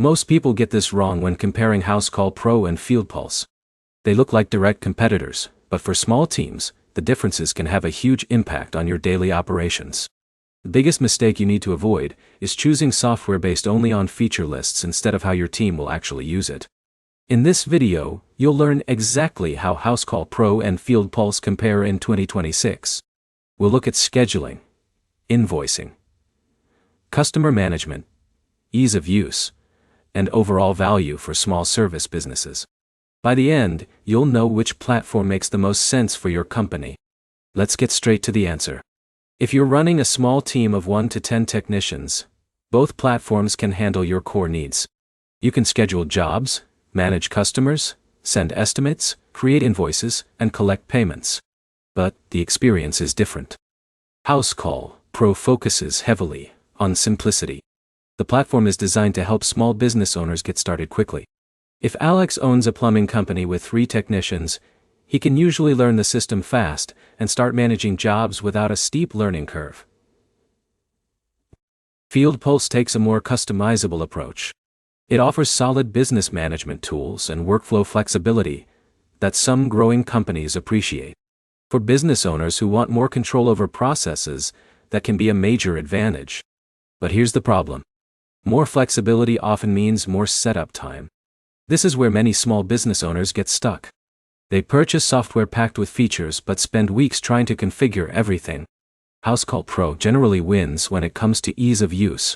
Most people get this wrong when comparing Housecall Pro and FieldPulse. They look like direct competitors, but for small teams, the differences can have a huge impact on your daily operations. The biggest mistake you need to avoid is choosing software based only on feature lists instead of how your team will actually use it. In this video, you'll learn exactly how Housecall Pro and FieldPulse compare in 2026. We'll look at scheduling, invoicing, customer management, ease of use, and overall value for small service businesses. By the end, you'll know which platform makes the most sense for your company. Let's get straight to the answer. If you're running a small team of 1 to 10 technicians, both platforms can handle your core needs. You can schedule jobs, manage customers, send estimates, create invoices, and collect payments. But the experience is different. Housecall Pro focuses heavily on simplicity. The platform is designed to help small business owners get started quickly. If Alex owns a plumbing company with 3 technicians, he can usually learn the system fast and start managing jobs without a steep learning curve. FieldPulse takes a more customizable approach. It offers solid business management tools and workflow flexibility that some growing companies appreciate. For business owners who want more control over processes, that can be a major advantage. But here's the problem. More flexibility often means more setup time. This is where many small business owners get stuck. They purchase software packed with features but spend weeks trying to configure everything. Housecall Pro generally wins when it comes to ease of use.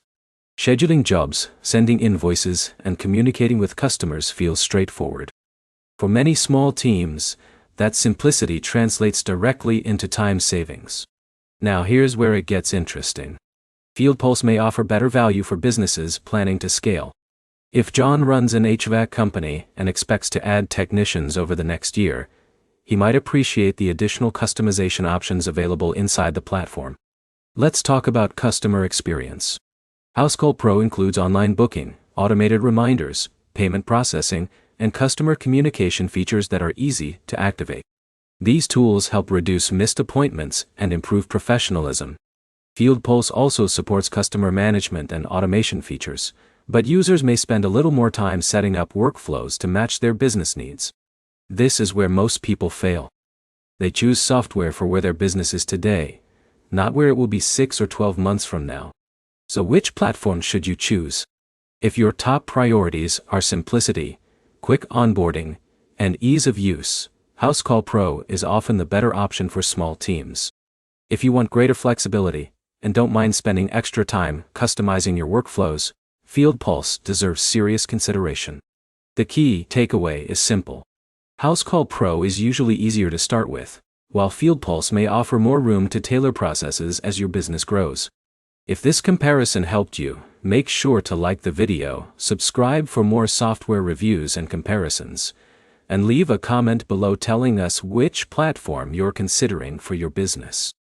Scheduling jobs, sending invoices, and communicating with customers feels straightforward. For many small teams, that simplicity translates directly into time savings. Now here's where it gets interesting. FieldPulse may offer better value for businesses planning to scale. If John runs an HVAC company and expects to add technicians over the next year, he might appreciate the additional customization options available inside the platform. Let's talk about customer experience. Housecall Pro includes online booking, automated reminders, payment processing, and customer communication features that are easy to activate. These tools help reduce missed appointments and improve professionalism. FieldPulse also supports customer management and automation features, but users may spend a little more time setting up workflows to match their business needs. This is where most people fail. They choose software for where their business is today, not where it will be 6 or 12 months from now. So which platform should you choose? If your top priorities are simplicity, quick onboarding, and ease of use, Housecall Pro is often the better option for small teams. If you want greater flexibility, and don't mind spending extra time customizing your workflows, FieldPulse deserves serious consideration. The key takeaway is simple. Housecall Pro is usually easier to start with, while FieldPulse may offer more room to tailor processes as your business grows. If this comparison helped you, make sure to like the video, subscribe for more software reviews and comparisons, and leave a comment below telling us which platform you're considering for your business.